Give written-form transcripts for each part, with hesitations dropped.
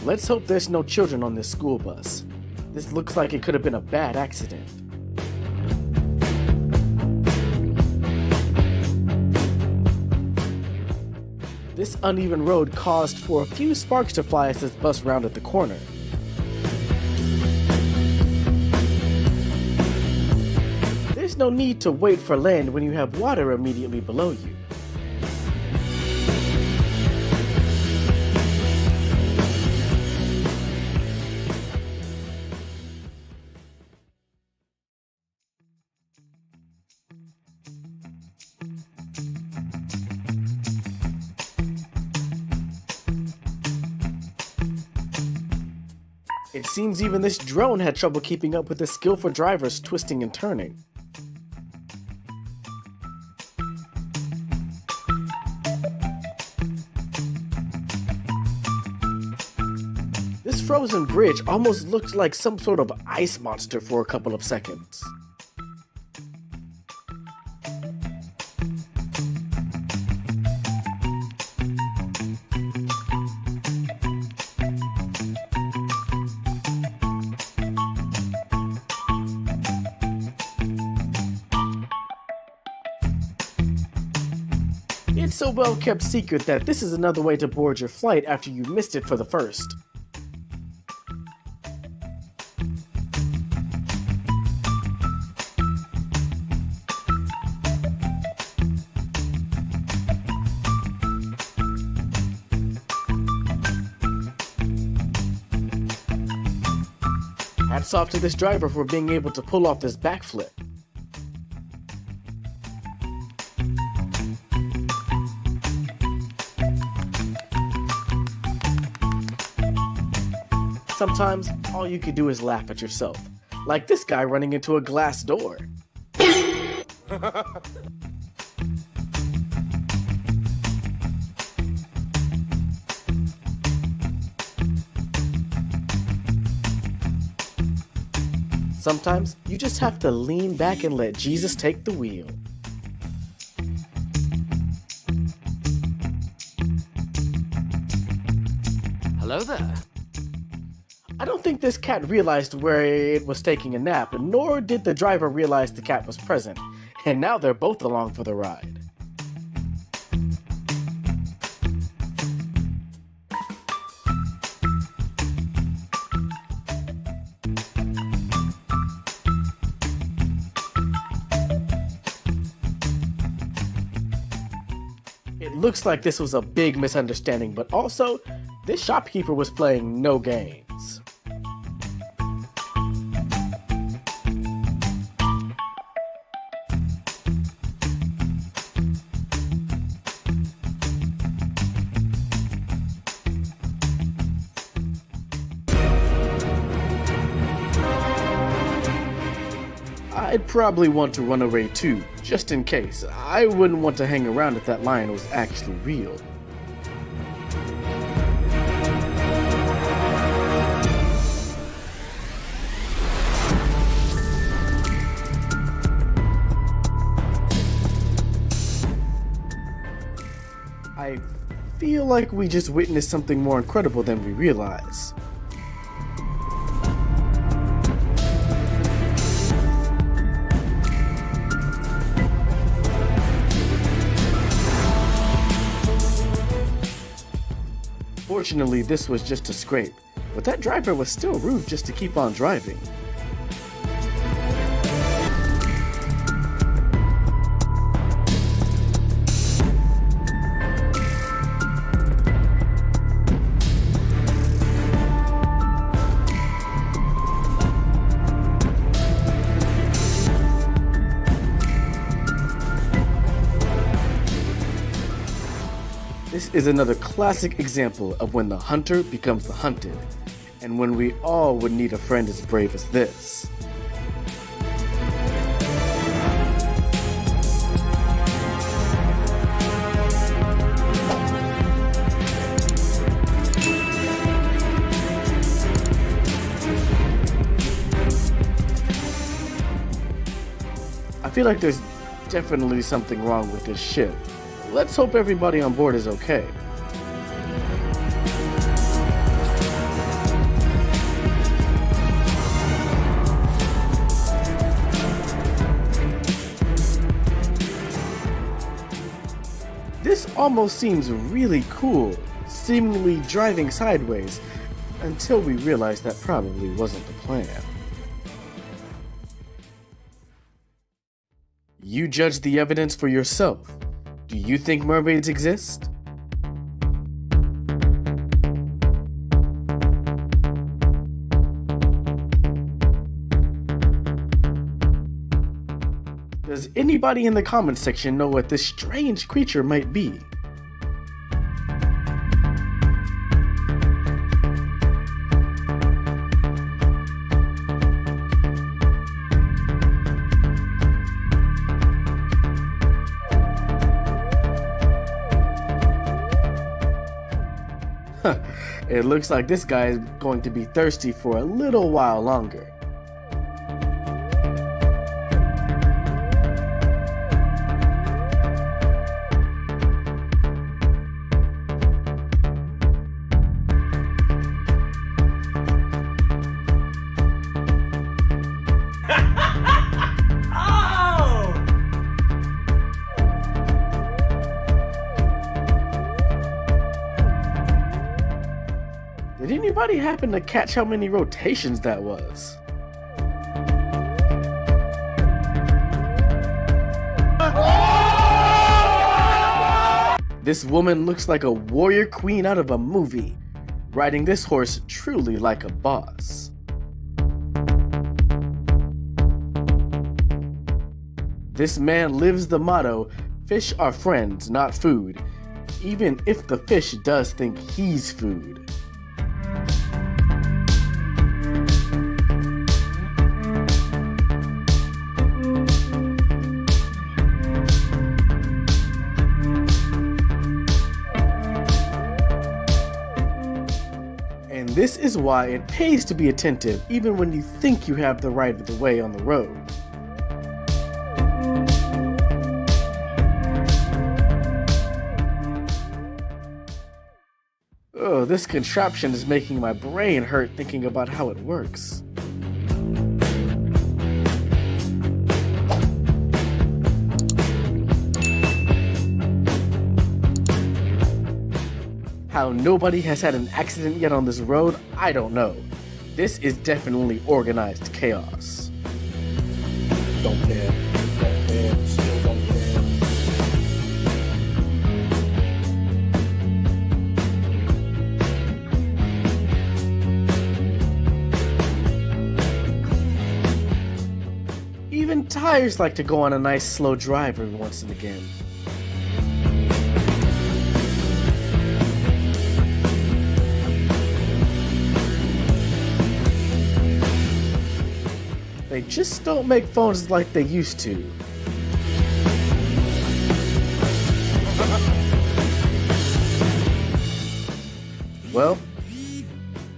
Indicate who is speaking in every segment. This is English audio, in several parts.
Speaker 1: Let's hope there's no children on this school bus. This looks like it could have been a bad accident. This uneven road caused for a few sparks to fly as this bus rounded the corner. There's no need to wait for land when you have water immediately below you. It seems even this drone had trouble keeping up with the skillful drivers twisting and turning. This frozen bridge almost looked like some sort of ice monster for a couple of seconds. It's a well-kept secret that this is another way to board your flight after you missed it for the first. Hats off to this driver for being able to pull off this backflip. Sometimes, all you can do is laugh at yourself, like this guy running into a glass door. Sometimes, you just have to lean back and let Jesus take the wheel.
Speaker 2: Hello there.
Speaker 1: I don't think this cat realized where it was taking a nap, nor did the driver realize the cat was present, and now they're both along for the ride. It looks like this was a big misunderstanding, but also, this shopkeeper was playing no games. I'd probably want to run away too, just in case. I wouldn't want to hang around if that lion was actually real. I feel like we just witnessed something more incredible than we realize. Fortunately, this was just a scrape, but that driver was still rude just to keep on driving. This is another classic example of when the hunter becomes the hunted, and when we all would need a friend as brave as this. I feel like there's definitely something wrong with this ship. Let's hope everybody on board is okay. This almost seems really cool, seemingly driving sideways, until we realize that probably wasn't the plan. You judge the evidence for yourself. Do you think mermaids exist? Does anybody in the comments section know what this strange creature might be? It looks like this guy is going to be thirsty for a little while longer. Did anybody happen to catch how many rotations that was? This woman looks like a warrior queen out of a movie, riding this horse truly like a boss. This man lives the motto, fish are friends, not food, even if the fish does think he's food. And this is why it pays to be attentive even when you think you have the right of the way on the road. Oh, this contraption is making my brain hurt thinking about how it works. How nobody has had an accident yet on this road, I don't know. This is definitely organized chaos.
Speaker 2: Don't care, still don't care.
Speaker 1: Even tires like to go on a nice slow drive every once and again. They just don't make phones like they used to. Well,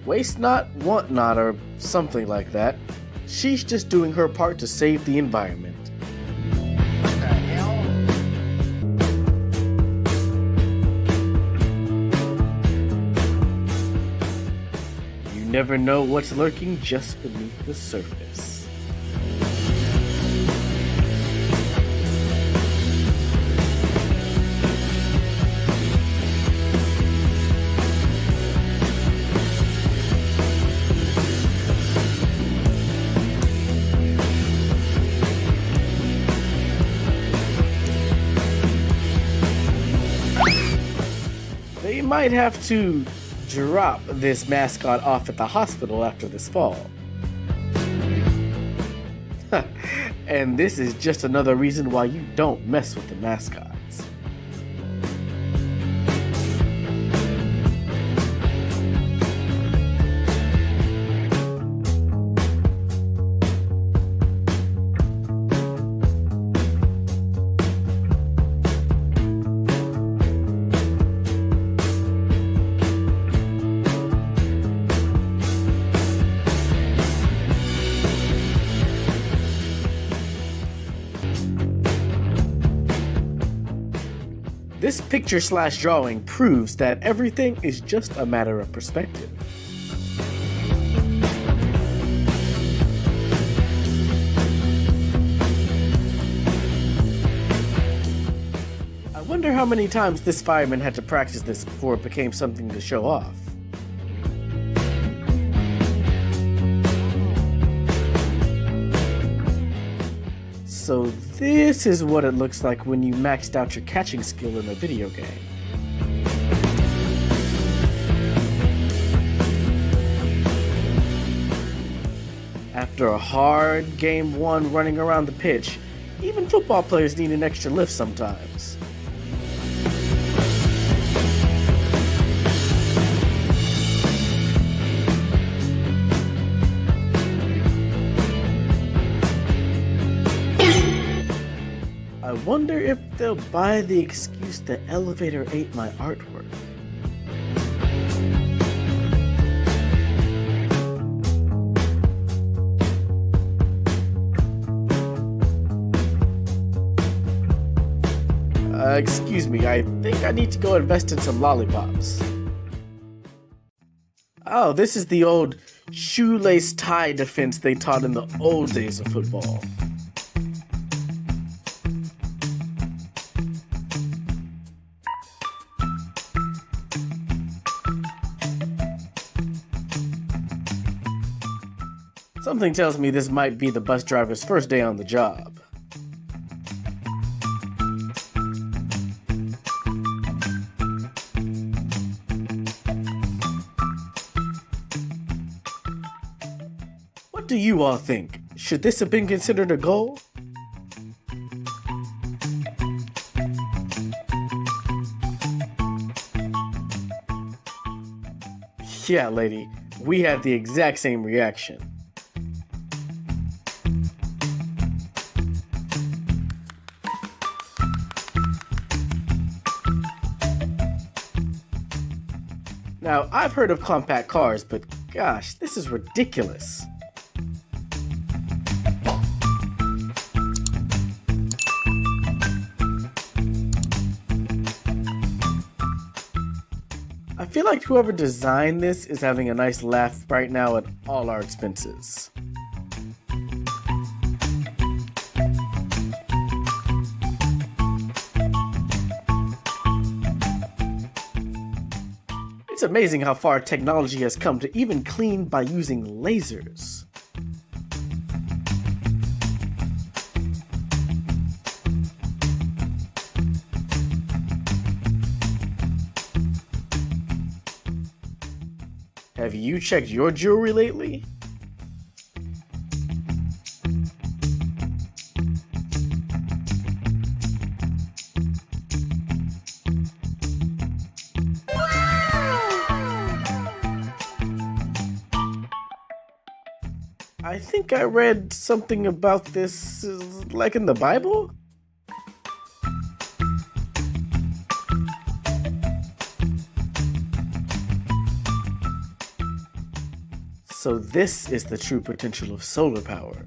Speaker 1: waste not, want not, or something like that. She's just doing her part to save the environment.
Speaker 2: What the hell?
Speaker 1: You never know what's lurking just beneath the surface. They might have to drop this mascot off at the hospital after this fall. And this is just another reason why you don't mess with the mascots. This picture/drawing proves that everything is just a matter of perspective. I wonder how many times this fireman had to practice this before it became something to show off. So this is what it looks like when you maxed out your catching skill in a video game. After a hard game 1 running around the pitch, even football players need an extra lift sometimes. I wonder if they'll buy the excuse the elevator ate my artwork. Excuse me, I think I need to go invest in some lollipops. Oh, this is the old shoelace tie defense they taught in the old days of football. Something tells me this might be the bus driver's first day on the job. What do you all think? Should this have been considered a goal? Yeah, lady, we had the exact same reaction. Now, I've heard of compact cars, but gosh, this is ridiculous. I feel like whoever designed this is having a nice laugh right now at all our expenses. It's amazing how far technology has come to even clean by using lasers. Have you checked your jewelry lately? I think I read something about this, like in the Bible? So this is the true potential of solar power.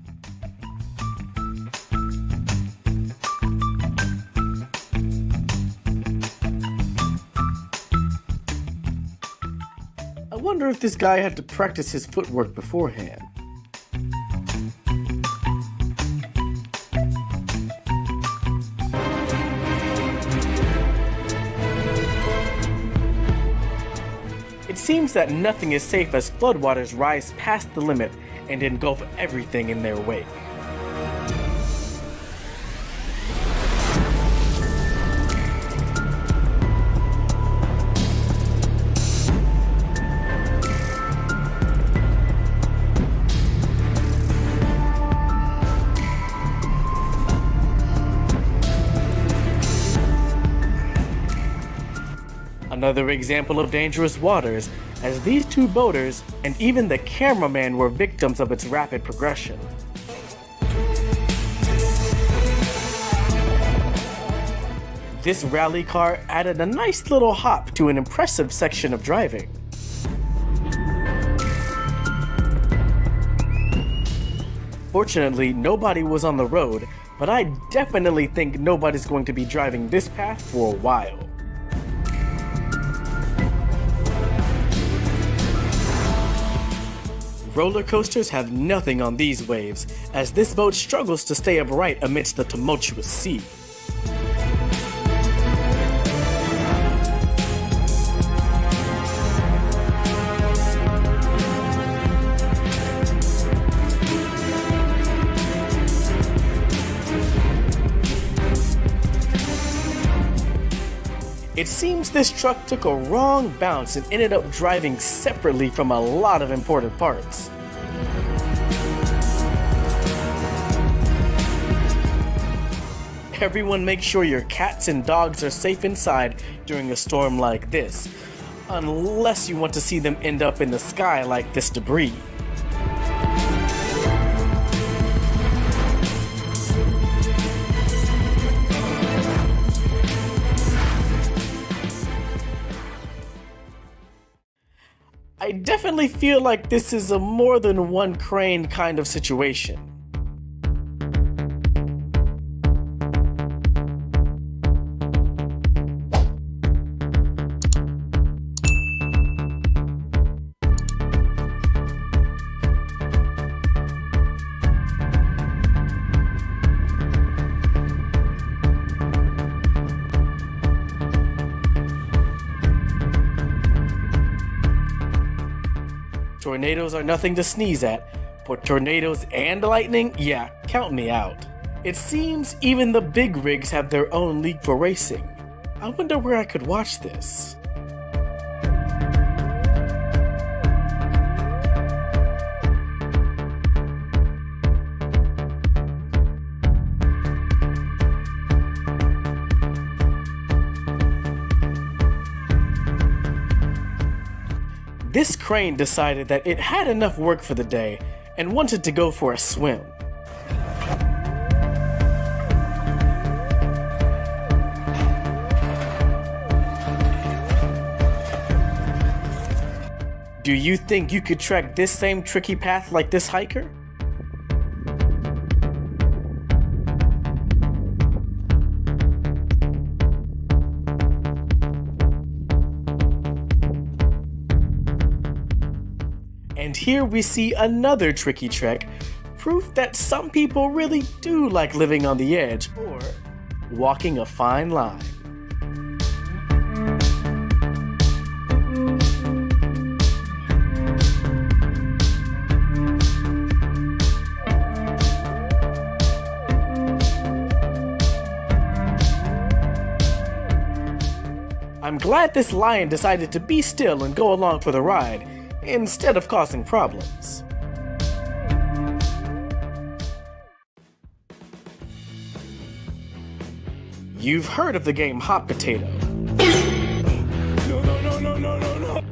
Speaker 1: I wonder if this guy had to practice his footwork beforehand. It seems that nothing is safe as floodwaters rise past the limit and engulf everything in their wake. Another example of dangerous waters, as these two boaters and even the cameraman were victims of its rapid progression. This rally car added a nice little hop to an impressive section of driving. Fortunately, nobody was on the road, but I definitely think nobody's going to be driving this path for a while. Roller coasters have nothing on these waves, as this boat struggles to stay upright amidst the tumultuous sea. It seems this truck took a wrong bounce and ended up driving separately from a lot of important parts. Everyone make sure your cats and dogs are safe inside during a storm like this, unless you want to see them end up in the sky like this debris. I definitely feel like this is a more than one crane kind of situation. Tornadoes are nothing to sneeze at, but tornadoes and lightning? Yeah, count me out. It seems even the big rigs have their own league for racing. I wonder where I could watch this. This crane decided that it had enough work for the day and wanted to go for a swim. Do you think you could track this same tricky path like this hiker? And here we see another tricky trek, proof that some people really do like living on the edge or walking a fine line. I'm glad this lion decided to be still and go along for the ride, instead of causing problems. You've heard of the game Hot Potato. No.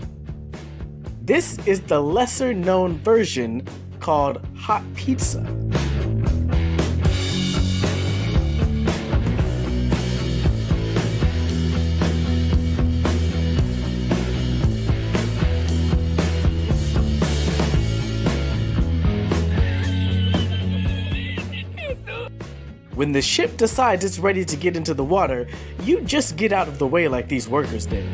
Speaker 1: This is the lesser known version called Hot Pizza. When the ship decides it's ready to get into the water, you just get out of the way like these workers did.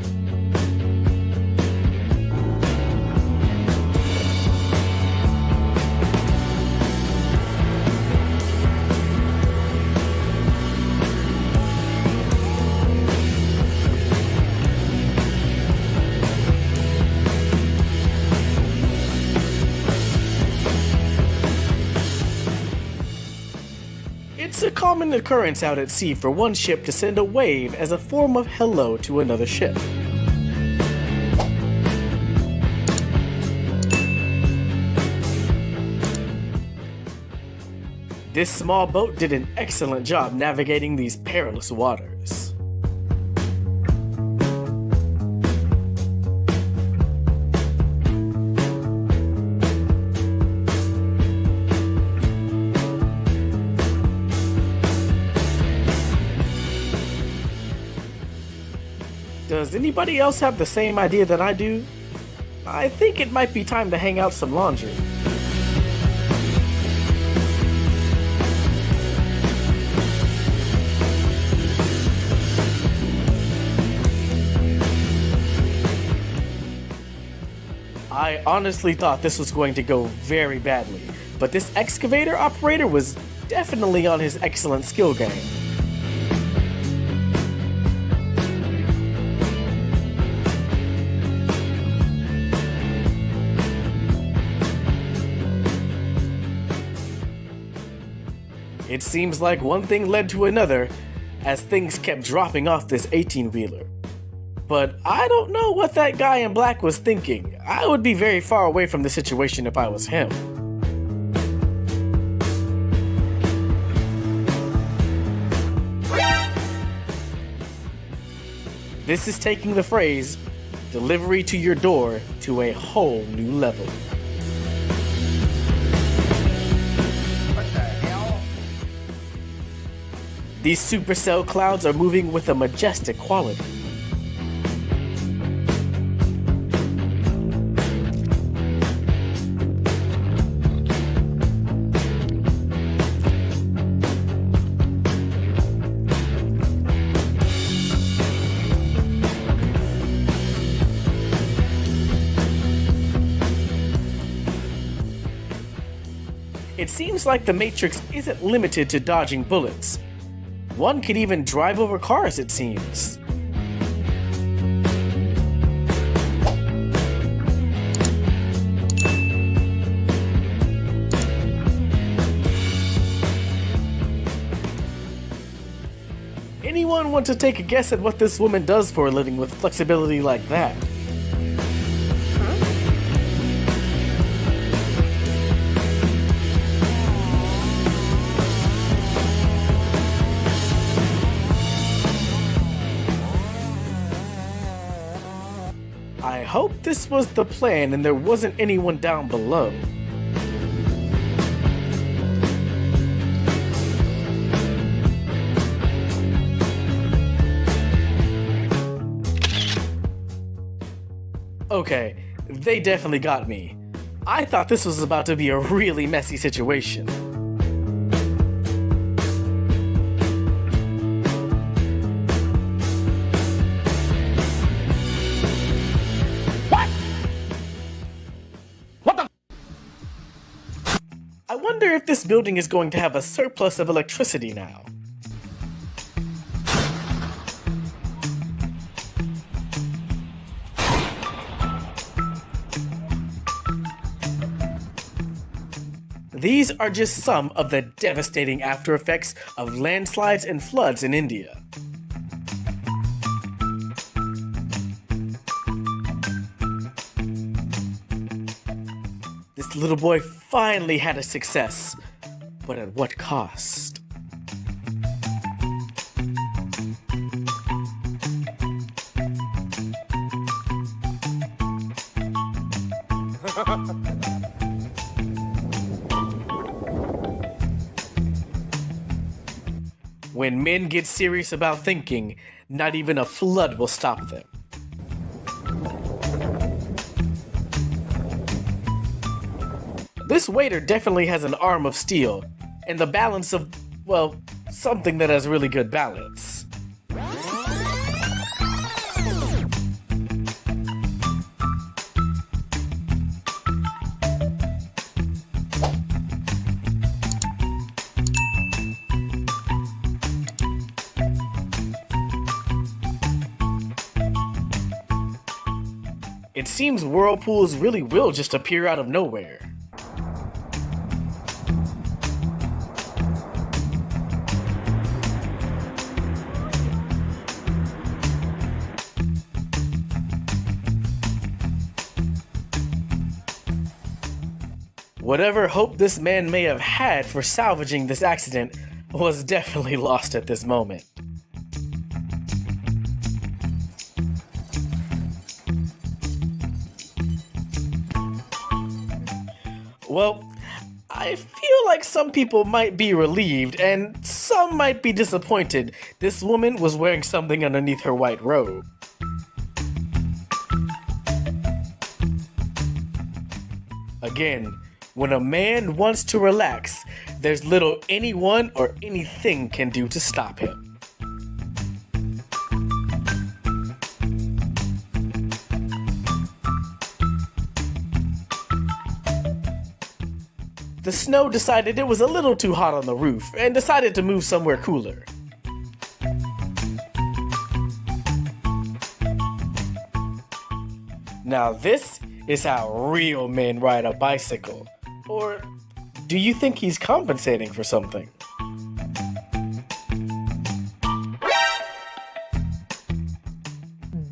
Speaker 1: It's a common occurrence out at sea for one ship to send a wave as a form of hello to another ship. This small boat did an excellent job navigating these perilous waters. Does anybody else have the same idea that I do? I think it might be time to hang out some laundry. I honestly thought this was going to go very badly, but this excavator operator was definitely on his excellent skill game. It seems like one thing led to another as things kept dropping off this 18-wheeler. But I don't know what that guy in black was thinking. I would be very far away from the situation if I was him. This is taking the phrase, delivery to your door, to a whole new level.
Speaker 2: What the hell?
Speaker 1: These supercell clouds are moving with a majestic quality. It seems like the Matrix isn't limited to dodging bullets. One could even drive over cars, it seems. Anyone want to take a guess at what this woman does for a living with flexibility like that? I hope this was the plan and there wasn't anyone down below. Okay, they definitely got me. I thought this was about to be a really messy situation. I wonder if this building is going to have a surplus of electricity now. These are just some of the devastating after effects of landslides and floods in India. This little boy finally had a success, but at what cost? When men get serious about thinking, not even a flood will stop them. This waiter definitely has an arm of steel, and the balance of, well, something that has really good balance. It seems whirlpools really will just appear out of nowhere. Whatever hope this man may have had for salvaging this accident was definitely lost at this moment. Well, I feel like some people might be relieved and some might be disappointed this woman was wearing something underneath her white robe. Again, when a man wants to relax, there's little anyone or anything can do to stop him. The snow decided it was a little too hot on the roof and decided to move somewhere cooler. Now this is how real men ride a bicycle. Or do you think he's compensating for something?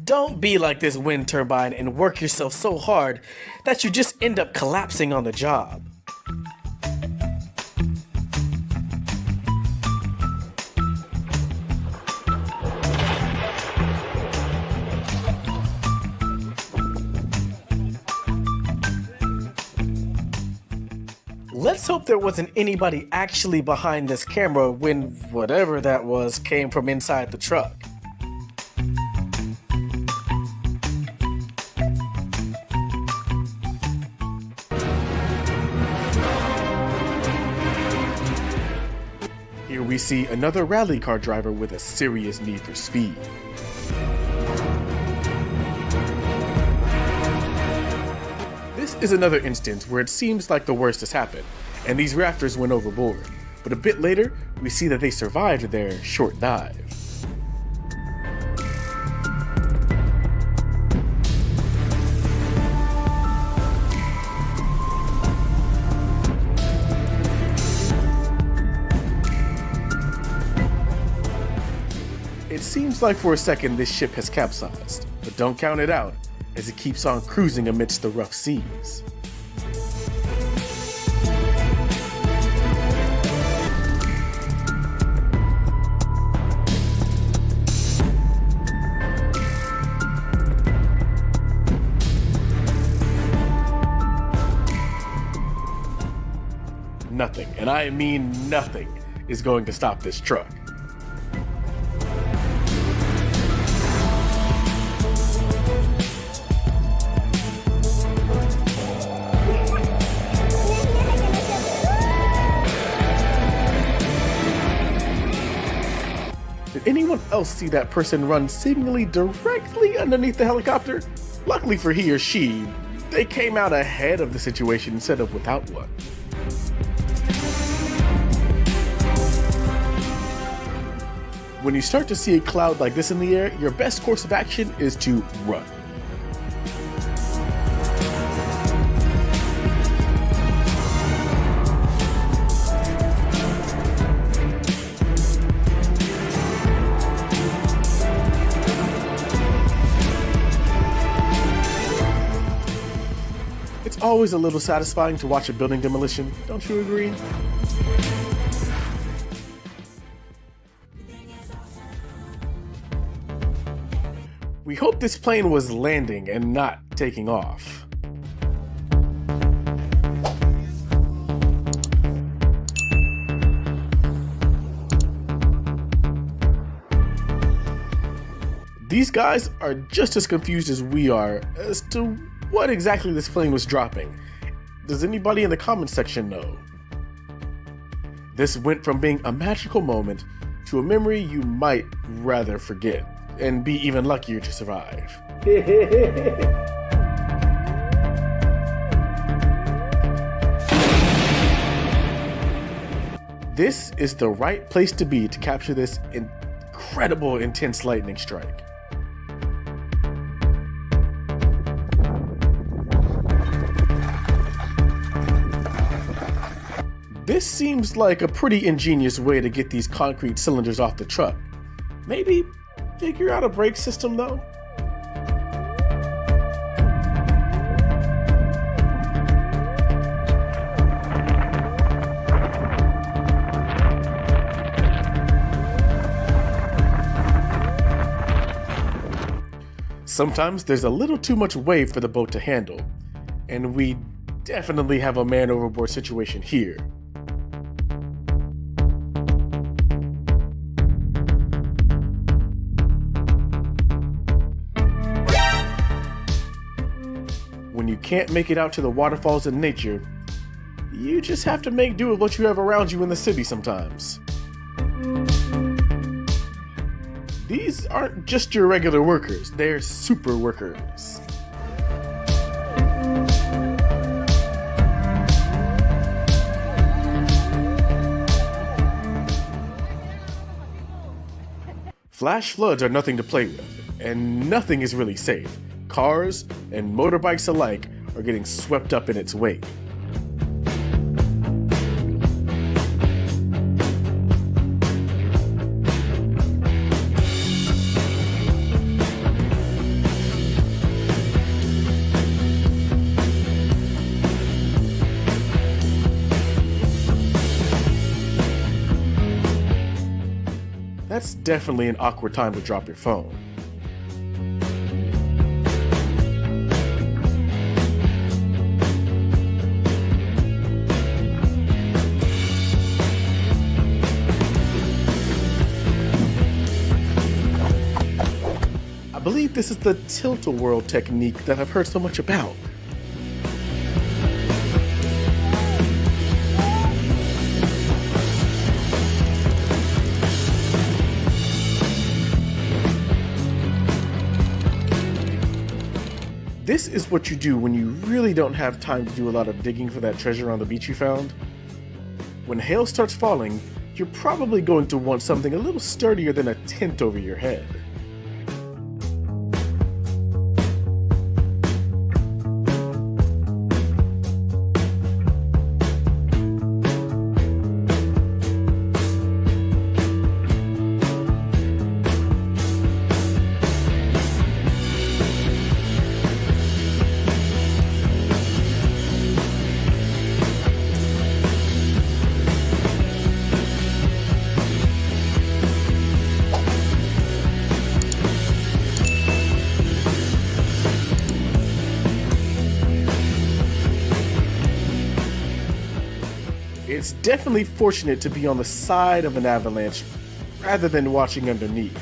Speaker 1: Don't be like this wind turbine and work yourself so hard that you just end up collapsing on the job. Let's hope there wasn't anybody actually behind this camera when whatever that was came from inside the truck. Here we see another rally car driver with a serious need for speed. This is another instance where it seems like the worst has happened, and these rafters went overboard. But a bit later, we see that they survived their short dive. It seems like for a second this ship has capsized, but don't count it out, as it keeps on cruising amidst the rough seas. Nothing, and I mean nothing, is going to stop this truck. Did anyone else see that person run seemingly directly underneath the helicopter? Luckily for he or she, they came out ahead of the situation instead of without one. When you start to see a cloud like this in the air, your best course of action is to run. It's always a little satisfying to watch a building demolition, don't you agree? We hope this plane was landing and not taking off. These guys are just as confused as we are as to what exactly this plane was dropping. Does anybody in the comments section know? This went from being a magical moment to a memory you might rather forget and be even luckier to survive. This is the right place to be to capture this incredible intense lightning strike. This seems like a pretty ingenious way to get these concrete cylinders off the truck. Maybe figure out a brake system though? Sometimes there's a little too much wave for the boat to handle, and we definitely have a man overboard situation here. When you can't make it out to the waterfalls in nature, you just have to make do with what you have around you in the city sometimes. These aren't just your regular workers, they're super workers. Flash floods are nothing to play with, and nothing is really safe. Cars and motorbikes alike are getting swept up in its wake. that's definitely an awkward time to drop your phone. I believe this is the tilt-a-whirl technique that I've heard so much about. This is what you do when you really don't have time to do a lot of digging for that treasure on the beach you found. When hail starts falling, you're probably going to want something a little sturdier than a tent over your head. It's definitely fortunate to be on the side of an avalanche rather than watching underneath.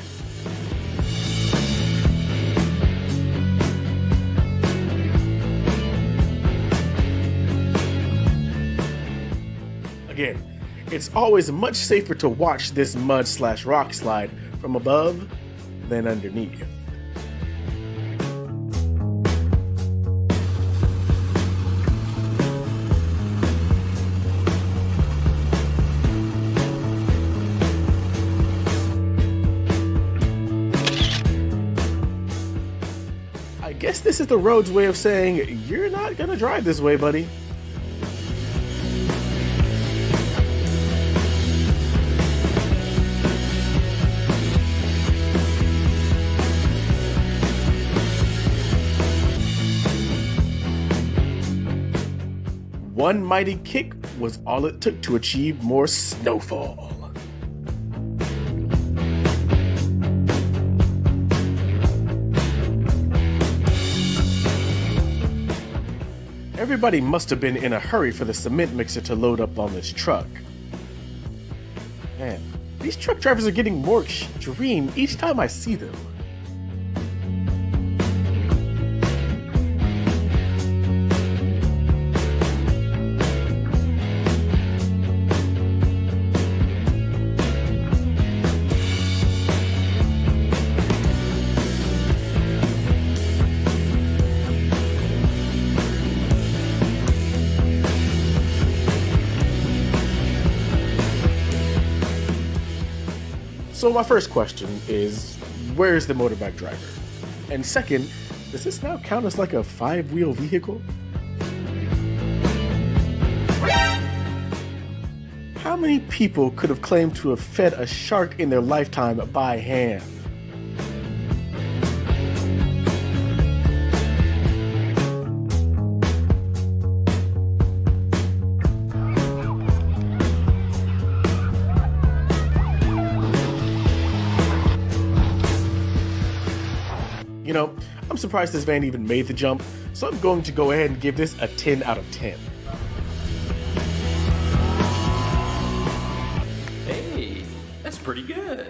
Speaker 1: Again, it's always much safer to watch this mud/rock slide from above than underneath. I guess this is the road's way of saying, you're not gonna drive this way, buddy. One mighty kick was all it took to achieve more snowfall. Everybody must have been in a hurry for the cement mixer to load up on this truck. Man, these truck drivers are getting more extreme each time I see them. So my first question is, where's the motorbike driver? And second, does this now count as like a 5-wheel vehicle? How many people could have claimed to have fed a shark in their lifetime by hand? You know, I'm surprised this van even made the jump, so I'm going to go ahead and give this a 10 out of 10.
Speaker 3: Hey, that's pretty good.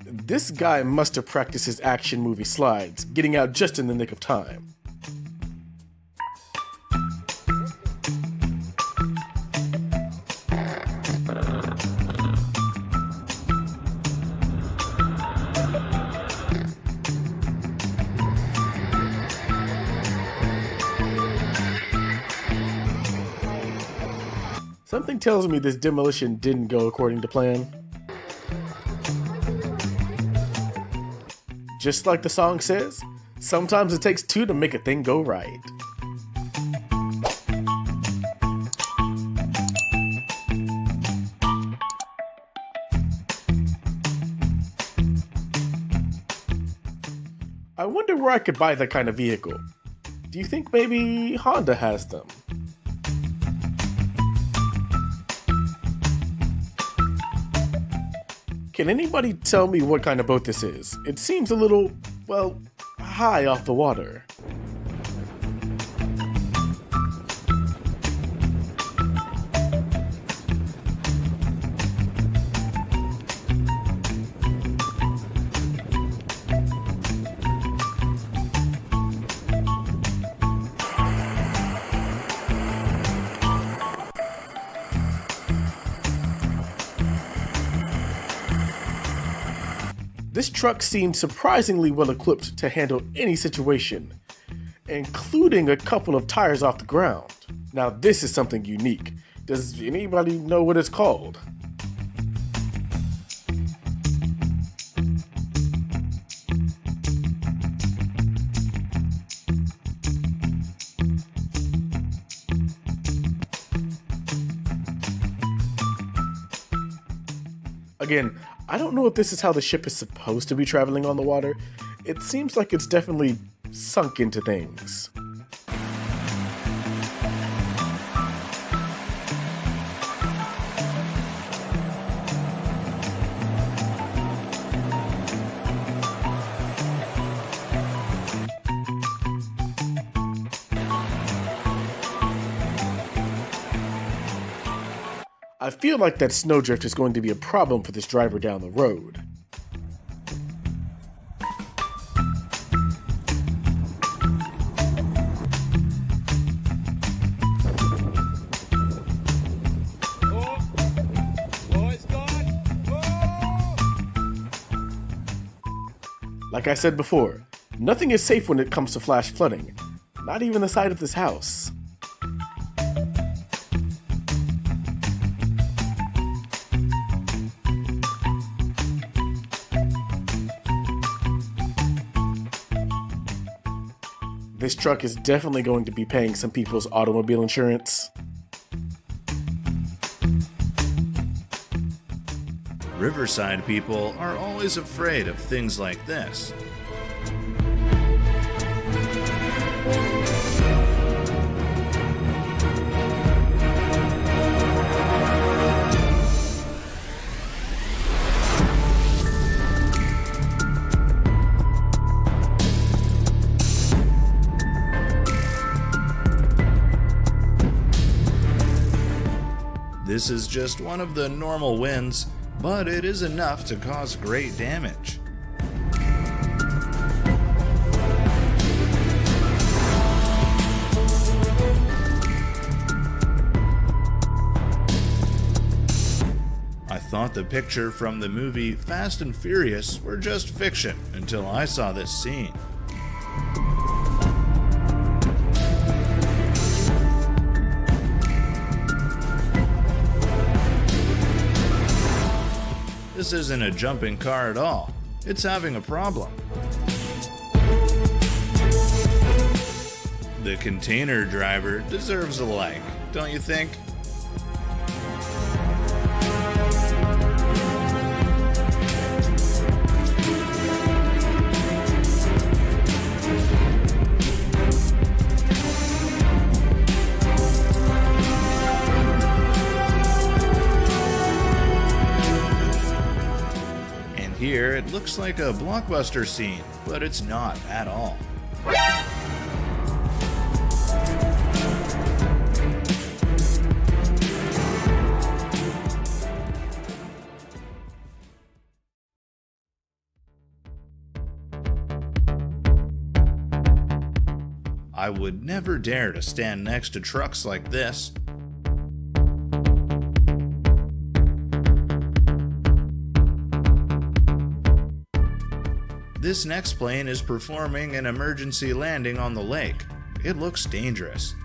Speaker 1: This guy must have practiced his action movie slides, getting out just in the nick of time. Something tells me this demolition didn't go according to plan. Just like the song says, sometimes it takes two to make a thing go right. I wonder where I could buy that kind of vehicle. Do you think maybe Honda has them? Can anybody tell me what kind of boat this is? It seems a little, well, high off the water. This truck seems surprisingly well equipped to handle any situation, including a couple of tires off the ground. Now this is something unique. Does anybody know what it's called? Again, I don't know if this is how the ship is supposed to be traveling on the water. It seems like it's definitely sunk into things. I feel like that snowdrift is going to be a problem for this driver down the road. Like I said before, nothing is safe when it comes to flash flooding, not even the side of this house. This truck is definitely going to be paying some people's automobile insurance.
Speaker 4: Riverside people are always afraid of things like this. This is just one of the normal winds, but it is enough to cause great damage. I thought the picture from the movie Fast and Furious were just fiction until I saw this scene. This isn't a jumping car at all. It's having a problem. The container driver deserves a like, don't you think? Here, it looks like a blockbuster scene, but it's not at all. I would never dare to stand next to trucks like this. This next plane is performing an emergency landing on the lake. It looks dangerous.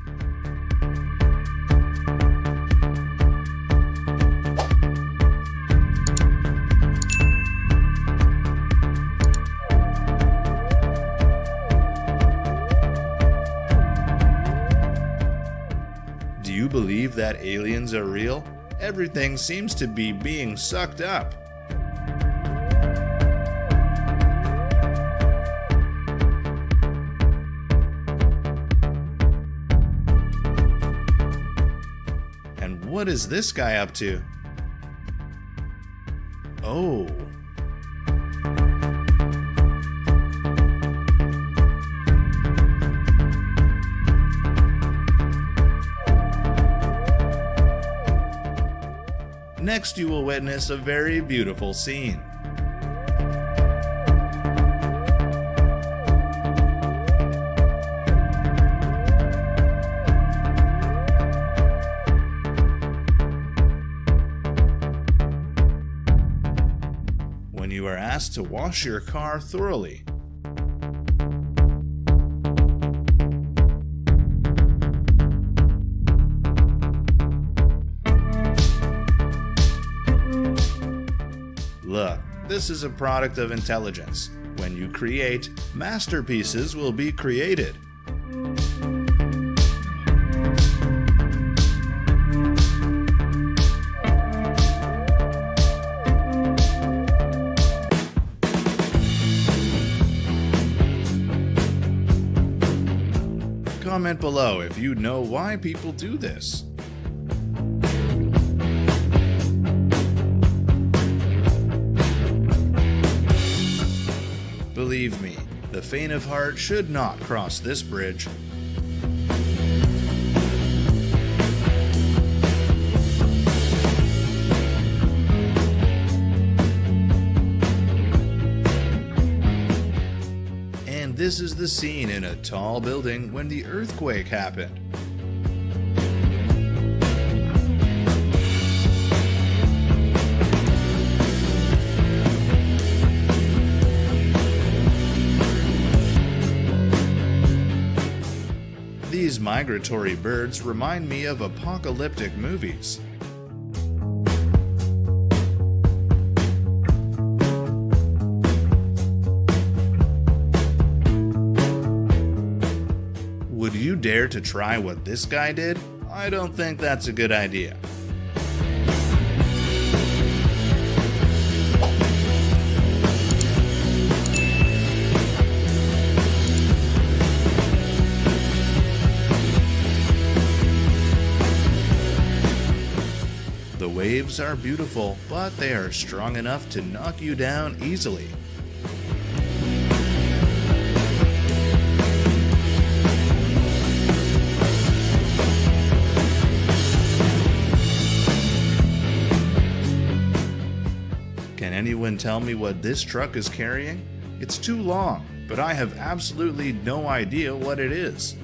Speaker 4: Do you believe that aliens are real? Everything seems to be being sucked up. What is this guy up to? Oh. Next, you will witness a very beautiful scene. When you are asked to wash your car thoroughly. Look, this is a product of intelligence. When you create, masterpieces will be created. Comment below if you know why people do this. Believe me, the faint of heart should not cross this bridge. And this is the scene in a tall building when the earthquake happened. These migratory birds remind me of apocalyptic movies. Would you dare to try what this guy did? I don't think that's a good idea. The waves are beautiful, but they are strong enough to knock you down easily. Can anyone tell me what this truck is carrying? It's too long, but I have absolutely no idea what it is.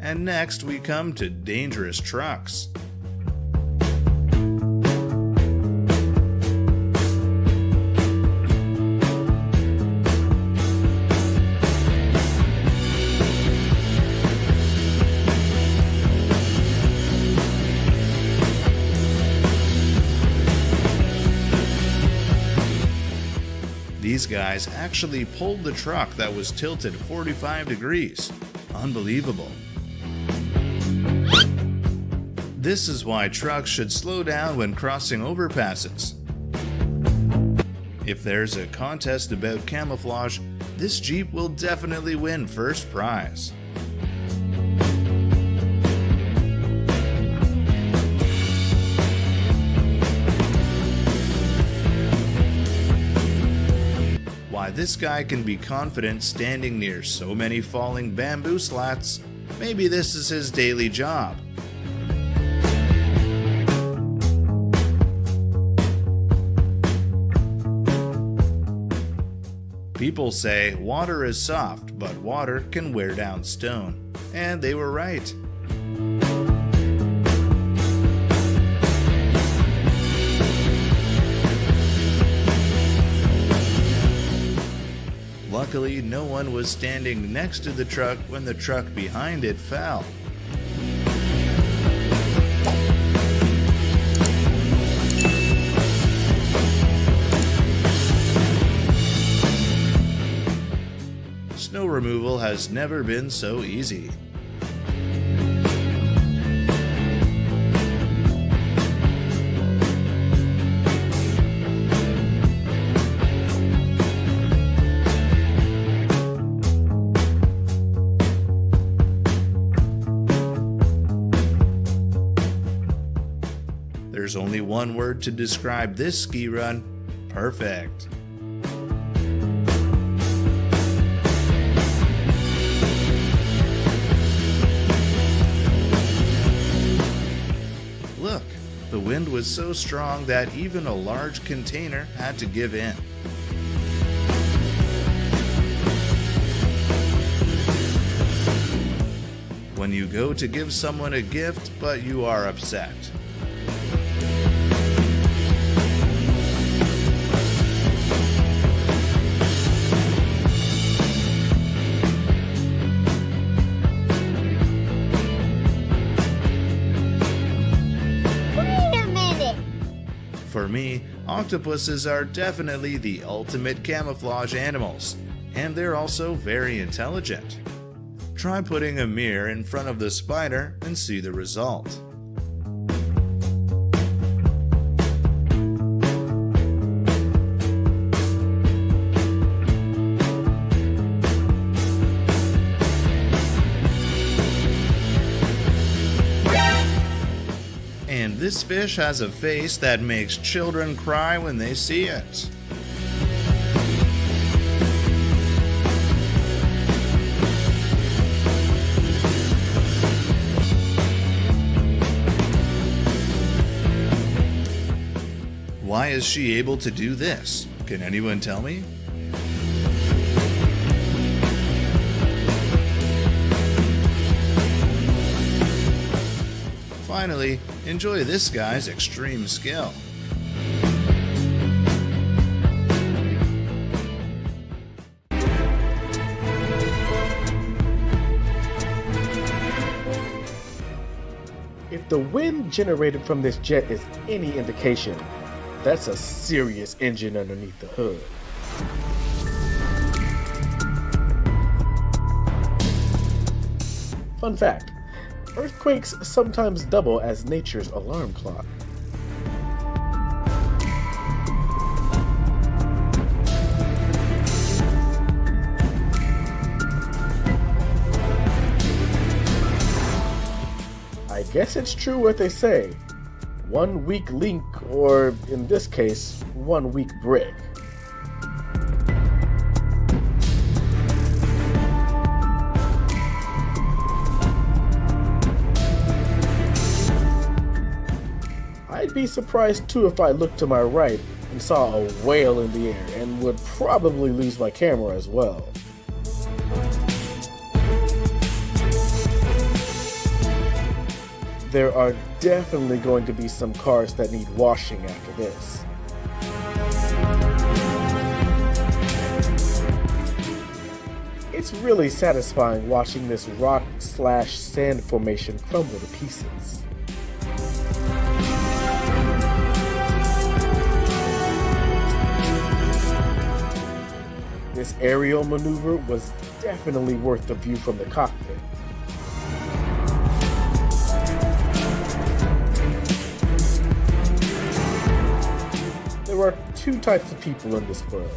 Speaker 4: And next we come to dangerous trucks. These guys actually pulled the truck that was tilted 45 degrees. Unbelievable. This is why trucks should slow down when crossing overpasses. If there's a contest about camouflage, this Jeep will definitely win first prize. Why this guy can be confident standing near so many falling bamboo slats, maybe this is his daily job. People say water is soft, but water can wear down stone. And they were right. Luckily, no one was standing next to the truck when the truck behind it fell. Snow removal has never been so easy. There's only one word to describe this ski run: perfect. Look, the wind was so strong that even a large container had to give in. When you go to give someone a gift, but you are upset.
Speaker 5: Wait a minute!
Speaker 4: For me, octopuses are definitely the ultimate camouflage animals, and they're also very intelligent. Try putting a mirror in front of the spider and see the result. And this fish has a face that makes children cry when they see it. Why is she able to do this? Can anyone tell me? Finally, enjoy this guy's extreme skill.
Speaker 1: If the wind generated from this jet is any indication, that's a serious engine underneath the hood. Fun fact, earthquakes sometimes double as nature's alarm clock. I guess it's true what they say. One weak link, or in this case, one weak brick. I'd be surprised too if I looked to my right and saw a whale in the air, and would probably lose my camera as well. There are definitely going to be some cars that need washing after this. It's really satisfying watching this rock/sand formation crumble to pieces. This aerial maneuver was definitely worth the view from the cockpit. There are two types of people in this world.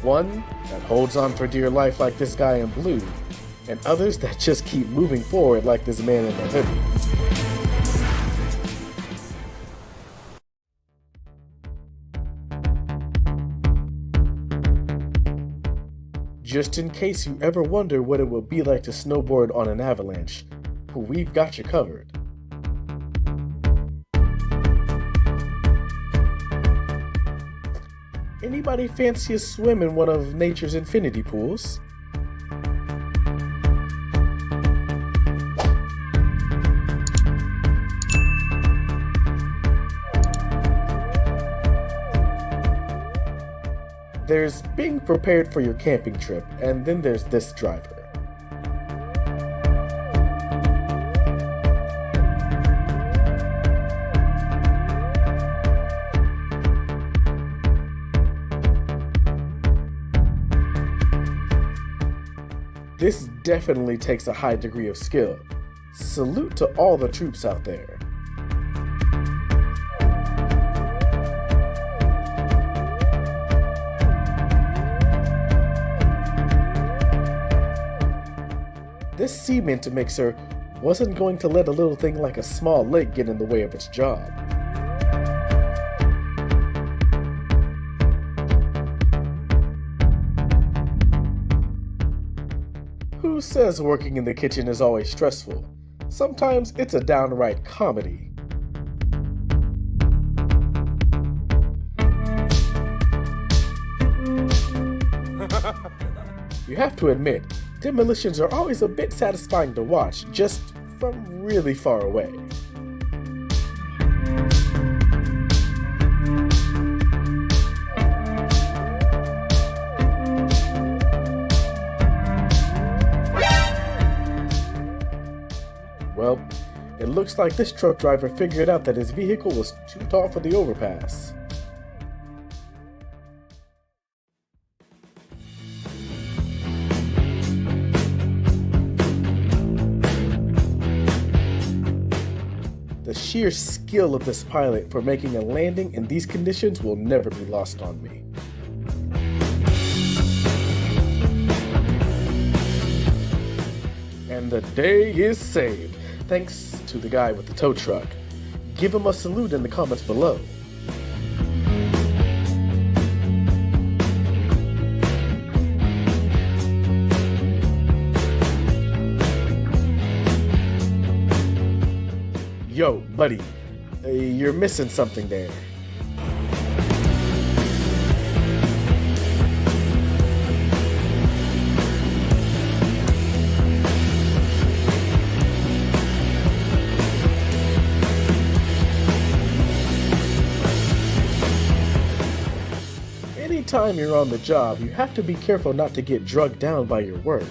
Speaker 1: One that holds on for dear life like this guy in blue, and others that just keep moving forward like this man in the hoodie. Just in case you ever wonder what it will be like to snowboard on an avalanche, we've got you covered. Anybody fancy a swim in one of nature's infinity pools? There's being prepared for your camping trip, and then there's this driver. This definitely takes a high degree of skill. Salute to all the troops out there. This cement mixer wasn't going to let a little thing like a small lake get in the way of its job. says working in the kitchen is always stressful? Sometimes it's a downright comedy. You have to admit, demolitions are always a bit satisfying to watch, just from really far away. Well, it looks like this truck driver figured out that his vehicle was too tall for the overpass. The sheer skill of this pilot for making a landing in these conditions will never be lost on me. And the day is saved, thanks to the guy with the tow truck. Give him a salute in the comments below. Yo, buddy, you're missing something there. Anytime you're on the job, you have to be careful not to get drugged down by your work.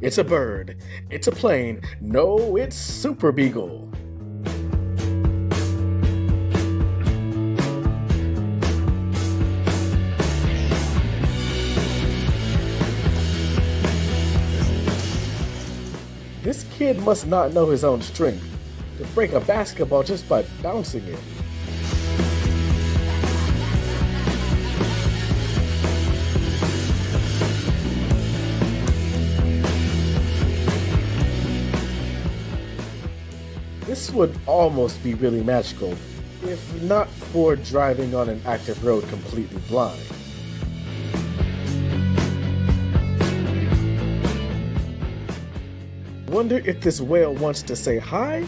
Speaker 1: It's a bird. It's a plane. No, it's Super Beagle. This kid must not know his own strength to break a basketball just by bouncing it. This would almost be really magical, if not for driving on an active road completely blind. Wonder if this whale wants to say hi,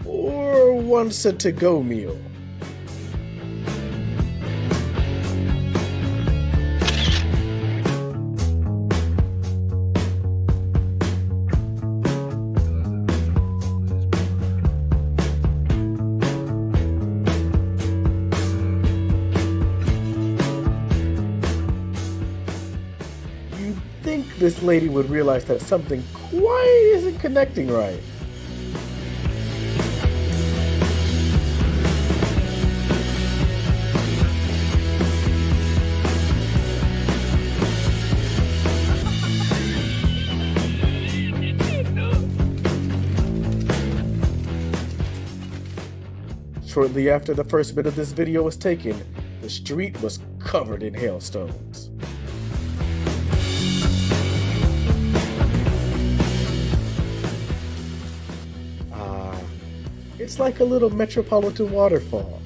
Speaker 1: or wants a to-go meal. Think this lady would realize that something quite isn't connecting right. Shortly after the first bit of this video was taken, the street was covered in hailstones. It's like a little metropolitan waterfall.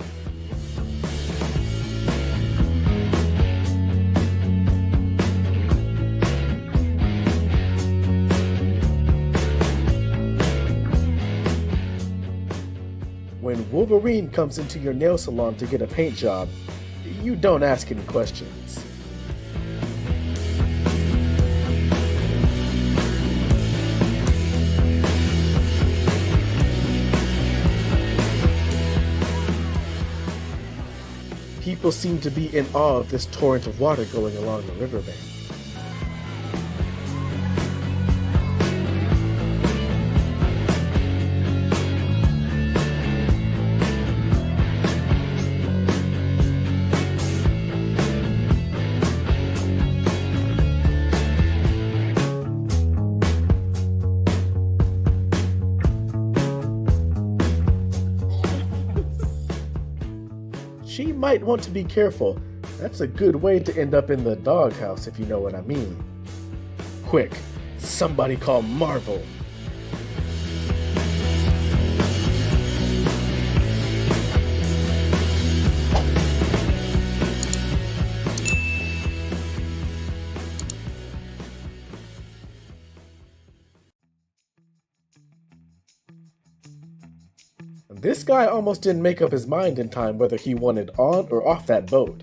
Speaker 1: When Wolverine comes into your nail salon to get a paint job, you don't ask any questions. People seem to be in awe of this torrent of water going along the riverbank. She might want to be careful. That's a good way to end up in the doghouse, if you know what I mean. Quick, somebody call Marvel. This guy almost didn't make up his mind in time whether he wanted on or off that boat.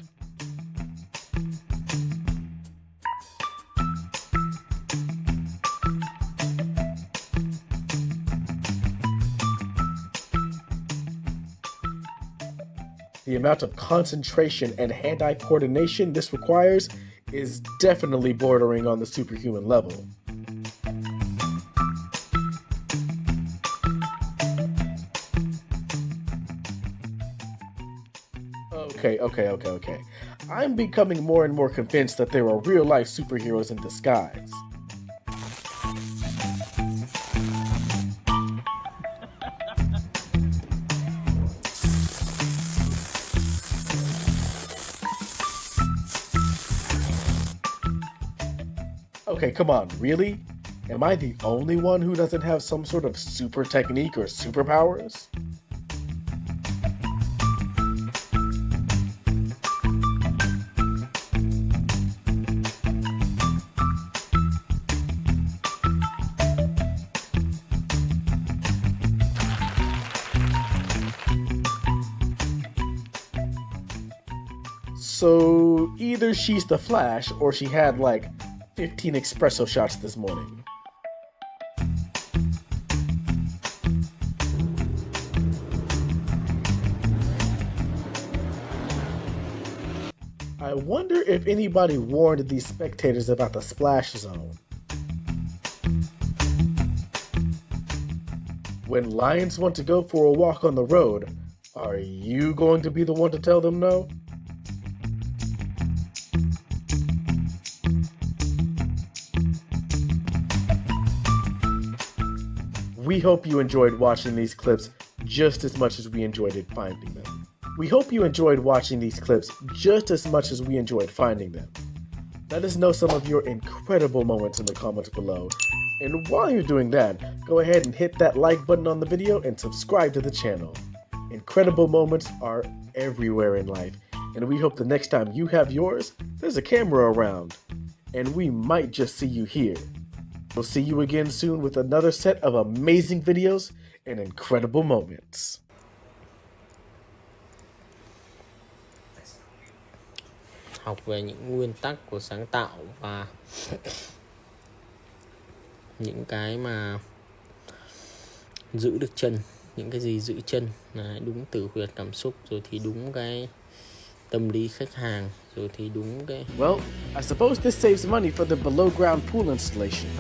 Speaker 1: The amount of concentration and hand-eye coordination this requires is definitely bordering on the superhuman level. Okay. I'm becoming more and more convinced that there are real-life superheroes in disguise. Okay, come on, really? Am I the only one who doesn't have some sort of super technique or superpowers? So either she's the Flash or she had like 15 espresso shots this morning. I wonder if anybody warned these spectators about the splash zone. When lions want to go for a walk on the road, are you going to be the one to tell them no? We hope you enjoyed watching these clips just as much as we enjoyed finding them. Let us know some of your incredible moments in the comments below. And while you're doing that, go ahead and hit that like button on the video and subscribe to the channel. Incredible moments are everywhere in life, and we hope the next time you have yours, there's a camera around, and we might just see you here. We'll see you again soon with another set of amazing videos and incredible moments.
Speaker 6: Học về những nguyên tắc của sáng tạo và những cái mà giữ được chân, những cái gì giữ chân là đúng từ huyệt cảm xúc, rồi thì đúng cái tâm lý khách hàng, rồi thì đúng cái...
Speaker 1: Well, I suppose this saves money for the below ground pool installation.